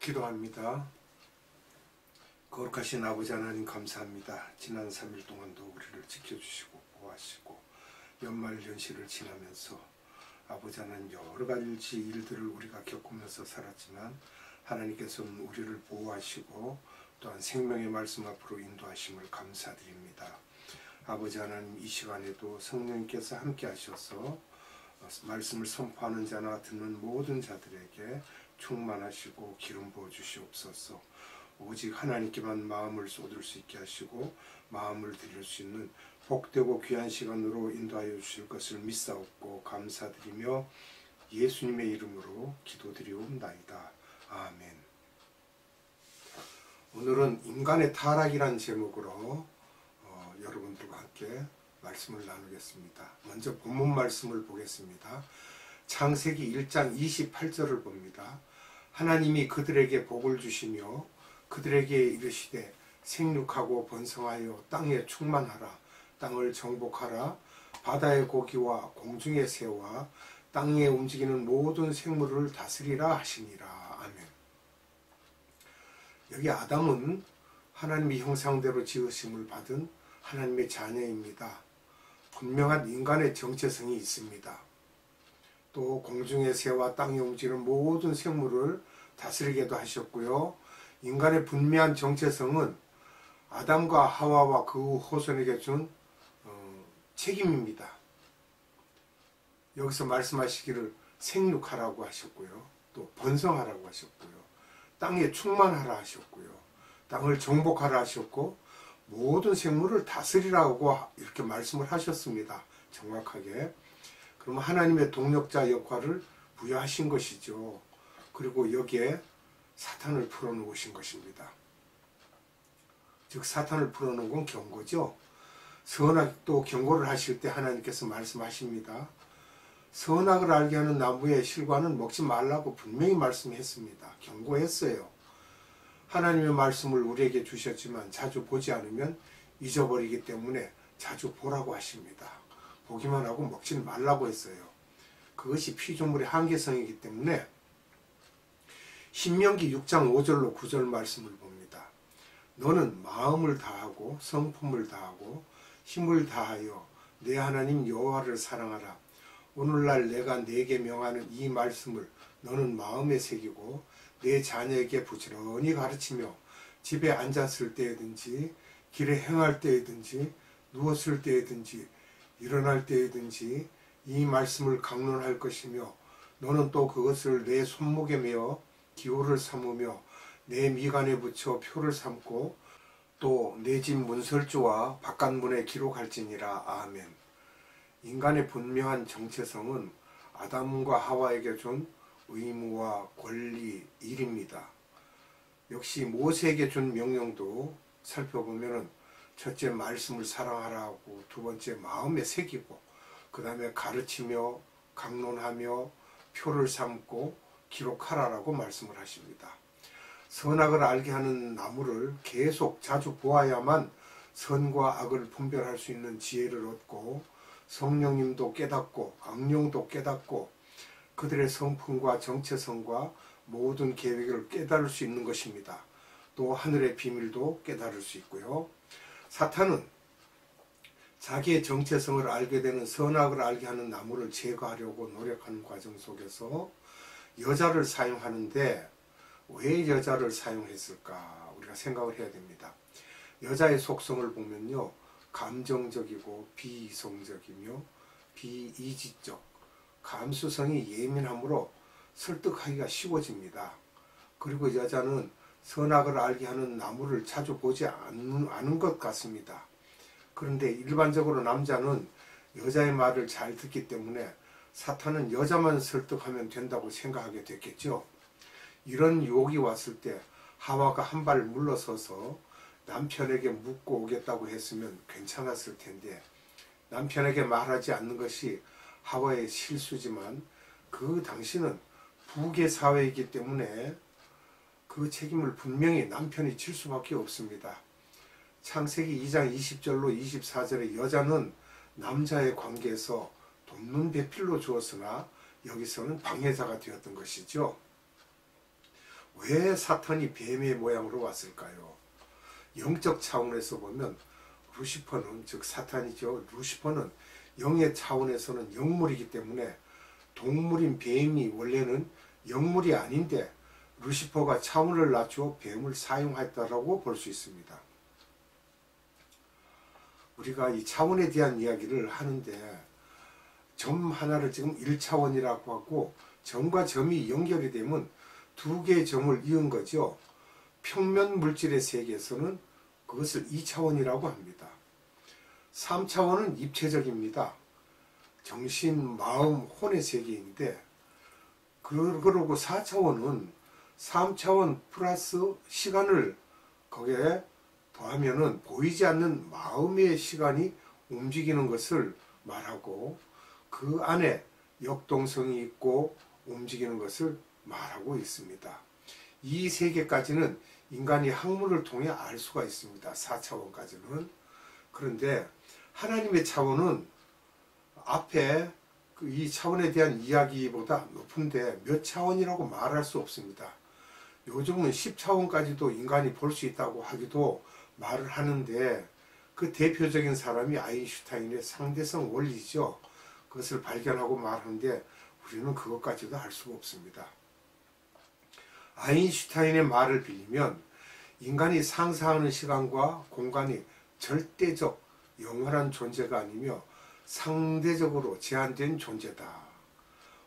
기도합니다. 거룩하신 아버지 하나님 감사합니다. 지난 3일 동안도 우리를 지켜주시고 보호하시고 연말 연시를 지나면서 아버지 하나님 여러 가지 일들을 우리가 겪으면서 살았지만 하나님께서는 우리를 보호하시고 또한 생명의 말씀 앞으로 인도하심을 감사드립니다. 아버지 하나님 이 시간에도 성령님께서 함께 하셔서 말씀을 선포하는 자나 듣는 모든 자들에게 충만하시고 기름 부어 주시옵소서. 오직 하나님께만 마음을 쏟을 수 있게 하시고 마음을 드릴 수 있는 복되고 귀한 시간으로 인도하여 주실 것을 믿사옵고 감사드리며 예수님의 이름으로 기도드리옵나이다. 아멘. 오늘은 인간의 타락이란 제목으로 여러분들과 함께 말씀을 나누겠습니다. 먼저 본문 말씀을 보겠습니다. 창세기 1장 28절을 봅니다. 하나님이 그들에게 복을 주시며 그들에게 이르시되 생육하고 번성하여 땅에 충만하라. 땅을 정복하라. 바다의 고기와 공중의 새와 땅에 움직이는 모든 생물을 다스리라 하시니라. 아멘. 여기 아담은 하나님의 형상대로 지으심을 받은 하나님의 자녀입니다. 분명한 인간의 정체성이 있습니다. 또 공중의 새와 땅에 움직이는 모든 생물을 다스리게도 하셨고요. 인간의 분명한 정체성은 아담과 하와와 그 후손에게 준 책임입니다. 여기서 말씀하시기를 생육하라고 하셨고요. 또 번성하라고 하셨고요. 땅에 충만하라 하셨고요. 땅을 정복하라 하셨고 모든 생물을 다스리라고 이렇게 말씀을 하셨습니다. 정확하게. 그럼 하나님의 동력자 역할을 부여하신 것이죠. 그리고 여기에 사탄을 풀어놓으신 것입니다. 즉 사탄을 풀어놓은 건 경고죠. 선악도 경고를 하실 때 하나님께서 말씀하십니다. 선악을 알게 하는 나무의 실과는 먹지 말라고 분명히 말씀했습니다. 경고했어요. 하나님의 말씀을 우리에게 주셨지만 자주 보지 않으면 잊어버리기 때문에 자주 보라고 하십니다. 보기만 하고 먹지 말라고 했어요. 그것이 피조물의 한계성이기 때문에 신명기 6장 5절로 9절 말씀을 봅니다. 너는 마음을 다하고 성품을 다하고 힘을 다하여 내 하나님 여호와를 사랑하라. 오늘날 내가 네게 명하는 이 말씀을 너는 마음에 새기고 내 자녀에게 부지런히 가르치며 집에 앉았을 때든지 길에 행할 때든지 누웠을 때든지 일어날 때든지 이 말씀을 강론할 것이며 너는 또 그것을 내 손목에 메어 기호를 삼으며 내 미간에 붙여 표를 삼고 또 내 집 문설주와 바깥문에 기록할지니라. 아멘. 인간의 분명한 정체성은 아담과 하와에게 준 의무와 권리, 일입니다. 역시 모세에게 준 명령도 살펴보면 첫째 말씀을 사랑하라고, 두 번째 마음에 새기고, 그 다음에 가르치며 강론하며 표를 삼고 기록하라라고 말씀을 하십니다. 선악을 알게 하는 나무를 계속 자주 보아야만 선과 악을 분별할 수 있는 지혜를 얻고 성령님도 깨닫고 악령도 깨닫고 그들의 성품과 정체성과 모든 계획을 깨달을 수 있는 것입니다. 또 하늘의 비밀도 깨달을 수 있고요. 사탄은 자기의 정체성을 알게 되는 선악을 알게 하는 나무를 제거하려고 노력하는 과정 속에서 여자를 사용하는데 왜 여자를 사용했을까 우리가 생각을 해야 됩니다. 여자의 속성을 보면요. 감정적이고 비이성적이며 비이지적, 감수성이 예민하므로 설득하기가 쉬워집니다. 그리고 여자는 선악을 알게 하는 나무를 자주 보지 않은 것 같습니다. 그런데 일반적으로 남자는 여자의 말을 잘 듣기 때문에 사탄은 여자만 설득하면 된다고 생각하게 됐겠죠. 이런 유혹이 왔을 때 하와가 한 발 물러서서 남편에게 묻고 오겠다고 했으면 괜찮았을 텐데 남편에게 말하지 않는 것이 하와의 실수지만 그 당시는 부계 사회이기 때문에 그 책임을 분명히 남편이 질 수밖에 없습니다. 창세기 2장 20절로 24절에 여자는 남자의 관계에서 돕는 배필로 주었으나 여기서는 방해자가 되었던 것이죠. 왜 사탄이 뱀의 모양으로 왔을까요? 영적 차원에서 보면 루시퍼는, 즉 사탄이죠. 루시퍼는 영의 차원에서는 영물이기 때문에 동물인 뱀이 원래는 영물이 아닌데 루시퍼가 차원을 낮추어 뱀을 사용했다라고 볼 수 있습니다. 우리가 이 차원에 대한 이야기를 하는데 점 하나를 지금 1차원이라고 하고 점과 점이 연결이 되면 두 개의 점을 이은 거죠. 평면 물질의 세계에서는 그것을 2차원이라고 합니다. 3차원은 입체적입니다. 정신, 마음, 혼의 세계인데 그러고 4차원은 3차원 플러스 시간을 거기에 더하면은 보이지 않는 마음의 시간이 움직이는 것을 말하고 그 안에 역동성이 있고 움직이는 것을 말하고 있습니다. 이 세계까지는 인간이 학문을 통해 알 수가 있습니다. 4차원까지는. 그런데 하나님의 차원은 앞에 이 차원에 대한 이야기보다 높은데 몇 차원이라고 말할 수 없습니다. 요즘은 10차원까지도 인간이 볼 수 있다고 하기도 말을 하는데 그 대표적인 사람이 아인슈타인의 상대성 원리죠. 그것을 발견하고 말하는데 우리는 그것까지도 할 수가 없습니다. 아인슈타인의 말을 빌리면 인간이 상상하는 시간과 공간이 절대적 영원한 존재가 아니며 상대적으로 제한된 존재다.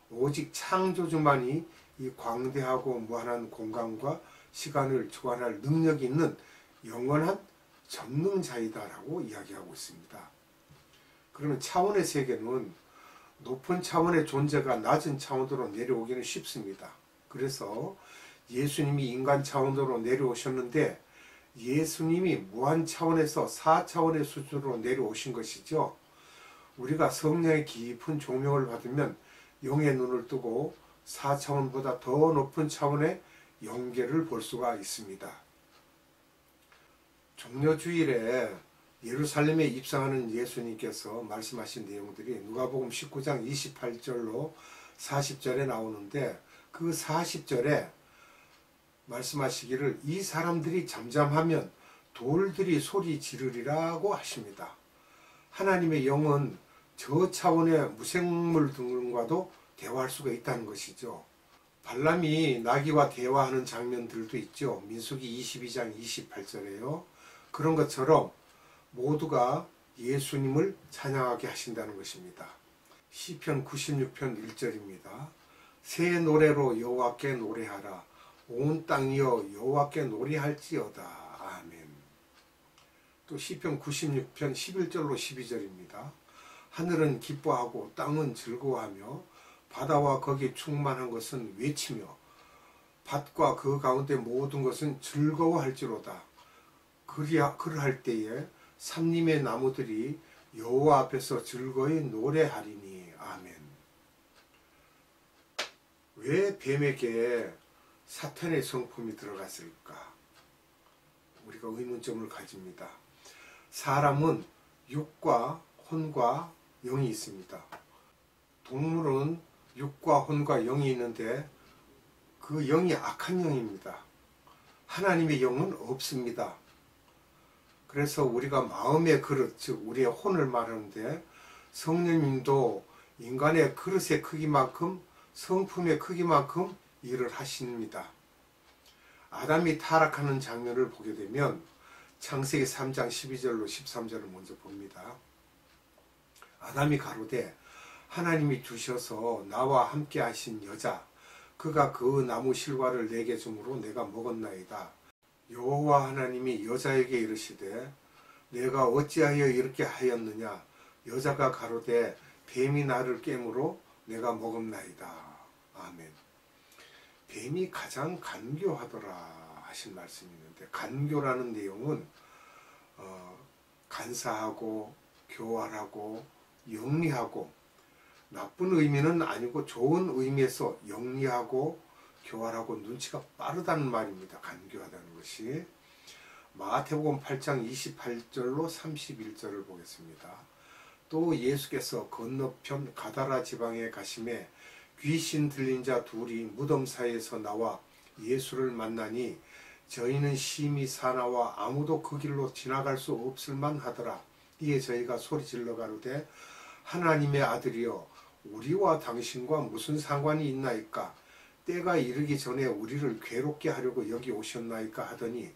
오직 창조주만이 이 광대하고 무한한 공간과 시간을 주관할 능력이 있는 영원한 전능자이다라고 이야기하고 있습니다. 그러면 차원의 세계는 높은 차원의 존재가 낮은 차원으로 내려오기는 쉽습니다. 그래서 예수님이 인간 차원으로 내려오셨는데 예수님이 무한 차원에서 4차원의 수준으로 내려오신 것이죠. 우리가 성령의 깊은 조명을 받으면 영의 눈을 뜨고 4차원보다 더 높은 차원의 영계를 볼 수가 있습니다. 종려주일에 예루살렘에 입성하는 예수님께서 말씀하신 내용들이 누가복음 19장 28절로 40절에 나오는데 그 40절에 말씀하시기를 이 사람들이 잠잠하면 돌들이 소리 지르리라고 하십니다. 하나님의 영은 저 차원의 무생물 등과도 대화할 수가 있다는 것이죠. 발람이 나귀와 대화하는 장면들도 있죠. 민수기 22장 28절에요. 그런 것처럼 모두가 예수님을 찬양하게 하신다는 것입니다. 시편 96편 1절입니다. 새 노래로 여호와께 노래하라. 온 땅이여 여호와께 노래할지어다. 아멘. 또 시편 96편 11절로 12절입니다. 하늘은 기뻐하고 땅은 즐거워하며 바다와 거기 충만한 것은 외치며 밭과 그 가운데 모든 것은 즐거워할지로다. 그러할 때에 삼림의 나무들이 여호와 앞에서 즐거이 노래하리니. 아멘. 왜 뱀에게 사탄의 성품이 들어갔을까? 우리가 의문점을 가집니다. 사람은 육과 혼과 영이 있습니다. 동물은 육과 혼과 영이 있는데 그 영이 악한 영입니다. 하나님의 영은 없습니다. 그래서 우리가 마음의 그릇, 즉 우리의 혼을 말하는데 성령님도 인간의 그릇의 크기만큼 성품의 크기만큼 일을 하십니다. 아담이 타락하는 장면을 보게 되면 창세기 3장 12절로 13절을 먼저 봅니다. 아담이 가로되 하나님이 주셔서 나와 함께 하신 여자 그가 그 나무 실과를 내게 주므로 내가 먹었나이다. 여호와 하나님이 여자에게 이르시되 내가 어찌하여 이렇게 하였느냐. 여자가 가로되 뱀이 나를 깨므로 내가 먹었나이다. 아멘. 뱀이 가장 간교하더라 하신 말씀이 있는데 간교라는 내용은 간사하고 교활하고 영리하고 나쁜 의미는 아니고 좋은 의미에서 영리하고 교활하고 눈치가 빠르다는 말입니다. 간교하다는 것이. 마태복음 8장 28절로 31절을 보겠습니다. 또 예수께서 건너편 가다라 지방에 가심에 귀신 들린 자 둘이 무덤 사이에서 나와 예수를 만나니 저희는 심히 사나워 아무도 그 길로 지나갈 수 없을 만하더라. 이에 저희가 소리질러 가로되 하나님의 아들이여 우리와 당신과 무슨 상관이 있나이까? 때가 이르기 전에 우리를 괴롭게 하려고 여기 오셨나이까 하더니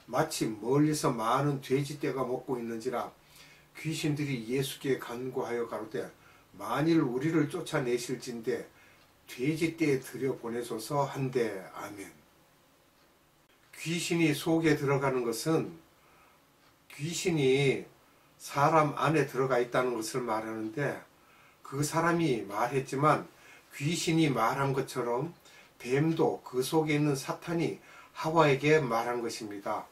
마치 멀리서 많은 돼지떼가 먹고 있는지라 귀신들이 예수께 간구하여 가로되 만일 우리를 쫓아내실진대 돼지떼에 들여보내소서 한데. 아멘. 귀신이 속에 들어가는 것은 귀신이 사람 안에 들어가 있다는 것을 말하는데, 그 사람이 말했지만 귀신이 말한 것처럼 뱀도 그 속에 있는 사탄이 하와에게 말한 것입니다.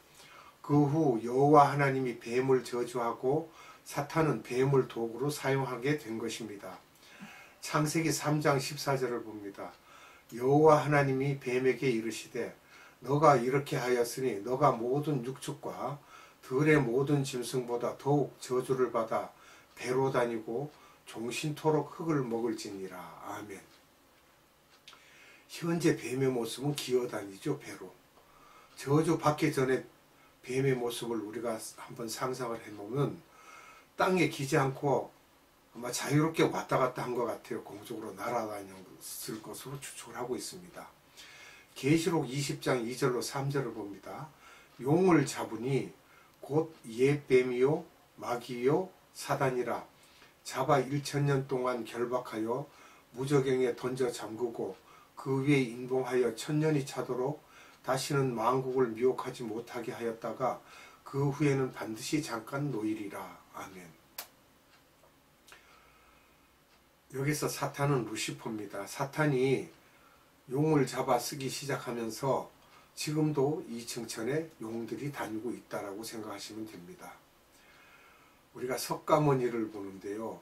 그 후 여호와 하나님이 뱀을 저주하고 사탄은 뱀을 도구로 사용하게 된 것입니다. 창세기 3장 14절을 봅니다. 여호와 하나님이 뱀에게 이르시되 너가 이렇게 하였으니 너가 모든 육축과 들의 모든 짐승보다 더욱 저주를 받아 배로 다니고 종신토록 흙을 먹을지니라. 아멘. 현재 뱀의 모습은 기어다니죠. 배로. 저주 받기 전에 뱀의 모습을 우리가 한번 상상을 해보면 땅에 기지 않고 아마 자유롭게 왔다 갔다 한 것 같아요. 공중으로 날아다녔을 것으로 추측을 하고 있습니다. 계시록 20장 2절로 3절을 봅니다. 용을 잡으니 곧 옛뱀이요 마귀요 사단이라 잡아 1000년 동안 결박하여 무저갱에 던져 잠그고 그 위에 인봉하여 1000년이 차도록 다시는 만국을 미혹하지 못하게 하였다가 그 후에는 반드시 잠깐 놓이리라. 아멘. 여기서 사탄은 루시퍼입니다. 사탄이 용을 잡아 쓰기 시작하면서 지금도 이 청천에 용들이 다니고 있다라고 생각하시면 됩니다. 우리가 석가모니를 보는데요.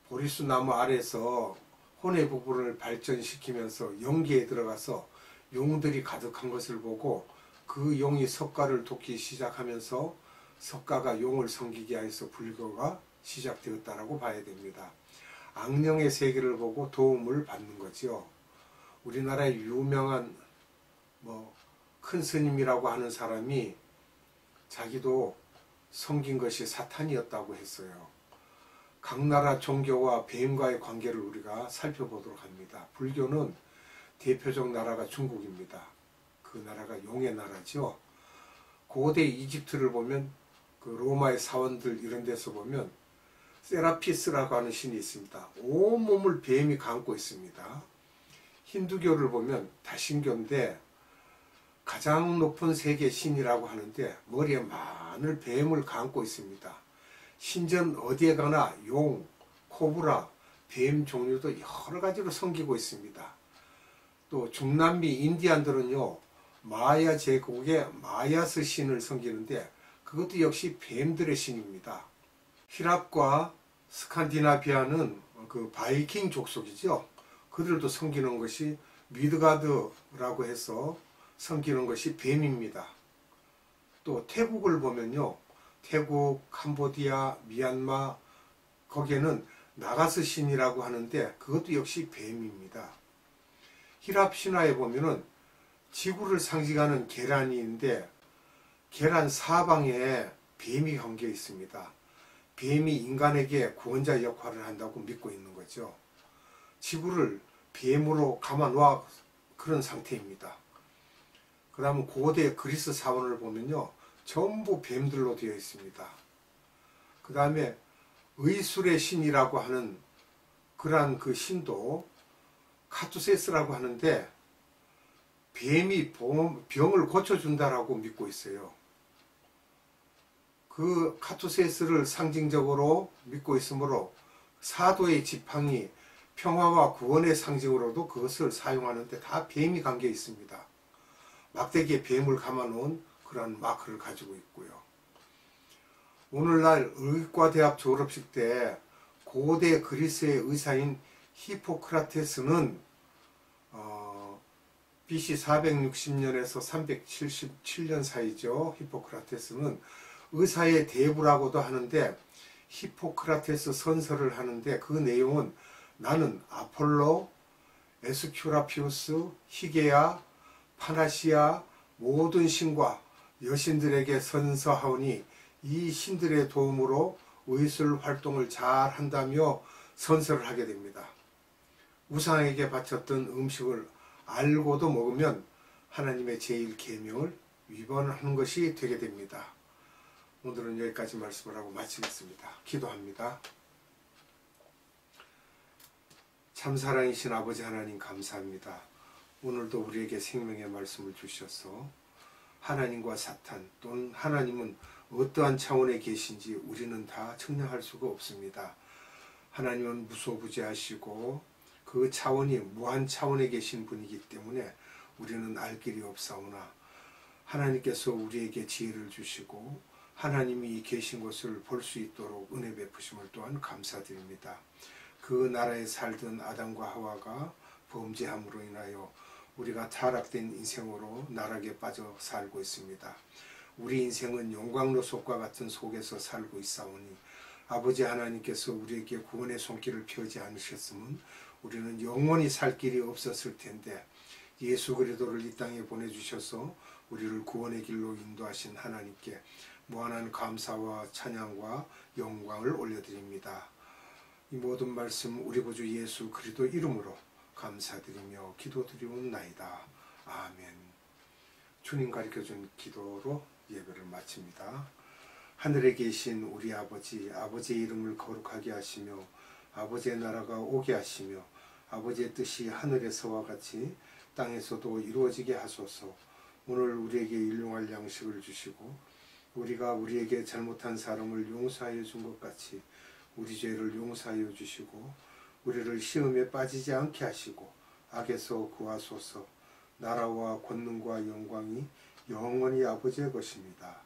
보리수 나무 아래서 혼의 부분을 발전시키면서 연기에 들어가서 용들이 가득한 것을 보고 그 용이 석가를 돕기 시작하면서 석가가 용을 섬기게 하여서 불교가 시작되었다라고 봐야 됩니다. 악령의 세계를 보고 도움을 받는 거죠. 우리나라의 유명한 큰 스님이라고 하는 사람이 자기도 섬긴 것이 사탄이었다고 했어요. 각 나라 종교와 뱀과의 관계를 우리가 살펴보도록 합니다. 불교는 대표적 나라가 중국입니다. 그 나라가 용의 나라죠. 고대 이집트를 보면 그 로마의 사원들 이런 데서 보면 세라피스라고 하는 신이 있습니다. 온몸을 뱀이 감고 있습니다. 힌두교를 보면 다신교인데 가장 높은 세계 신이라고 하는데 머리에 많은 뱀을 감고 있습니다. 신전 어디에 가나 용, 코브라, 뱀 종류도 여러 가지로 섬기고 있습니다. 또 중남미 인디안들은요 마야 제국의 마야스 신을 섬기는데 그것도 역시 뱀들의 신입니다. 히랍과 스칸디나비아는 그 바이킹 족속이죠. 그들도 섬기는 것이 미드가드라고 해서 섬기는 것이 뱀입니다. 또 태국을 보면요. 태국, 캄보디아, 미얀마 거기에는 나가스 신이라고 하는데 그것도 역시 뱀입니다. 히랍 신화에 보면은 지구를 상징하는 계란이 있는데 계란 사방에 뱀이 감겨 있습니다. 뱀이 인간에게 구원자 역할을 한다고 믿고 있는 거죠. 지구를 뱀으로 감아놓아 그런 상태입니다. 그 다음 고대 그리스 사원을 보면요. 전부 뱀들로 되어 있습니다. 그 다음에 의술의 신이라고 하는 그러한 그 신도 카투세스라고 하는데 뱀이 병을 고쳐준다라고 믿고 있어요. 그 카투세스를 상징적으로 믿고 있으므로 사도의 지팡이 평화와 구원의 상징으로도 그것을 사용하는데 다 뱀이 감겨 있습니다. 막대기에 뱀을 감아놓은 그런 마크를 가지고 있고요. 오늘날 의과대학 졸업식 때 고대 그리스의 의사인 히포크라테스는 BC 460년에서 377년 사이죠. 히포크라테스는 의사의 대부라고도 하는데 히포크라테스 선서를 하는데 그 내용은 나는 아폴로, 에스큐라피우스, 히게야, 파나시아 모든 신과 여신들에게 선서하오니 이 신들의 도움으로 의술 활동을 잘 한다며 선서를 하게 됩니다. 우상에게 바쳤던 음식을 알고도 먹으면 하나님의 제1계명을 위반하는 것이 되게 됩니다. 오늘은 여기까지 말씀을 하고 마치겠습니다. 기도합니다. 참사랑이신 아버지 하나님 감사합니다. 오늘도 우리에게 생명의 말씀을 주셔서 하나님과 사탄 또는 하나님은 어떠한 차원에 계신지 우리는 다 측량할 수가 없습니다. 하나님은 무소부재하시고 그 차원이 무한 차원에 계신 분이기 때문에 우리는 알 길이 없사오나 하나님께서 우리에게 지혜를 주시고 하나님이 계신 것을 볼 수 있도록 은혜 베푸심을 또한 감사드립니다. 그 나라에 살던 아담과 하와가 범죄함으로 인하여 우리가 타락된 인생으로 나락에 빠져 살고 있습니다. 우리 인생은 용광로 속과 같은 속에서 살고 있사오니 아버지 하나님께서 우리에게 구원의 손길을 펴지 않으셨으면 우리는 영원히 살 길이 없었을 텐데 예수 그리스도를 이 땅에 보내주셔서 우리를 구원의 길로 인도하신 하나님께 무한한 감사와 찬양과 영광을 올려드립니다. 이 모든 말씀 우리 구주 예수 그리스도 이름으로 감사드리며 기도드리옵나이다. 아멘. 주님 가르쳐준 기도로 예배를 마칩니다. 하늘에 계신 우리 아버지, 아버지의 이름을 거룩하게 하시며 아버지의 나라가 오게 하시며 아버지의 뜻이 하늘에서와 같이 땅에서도 이루어지게 하소서. 오늘 우리에게 일용할 양식을 주시고 우리가 우리에게 잘못한 사람을 용서하여 준 것 같이 우리 죄를 용서하여 주시고 우리를 시험에 빠지지 않게 하시고 악에서 구하소서. 나라와 권능과 영광이 영원히 아버지의 것입니다.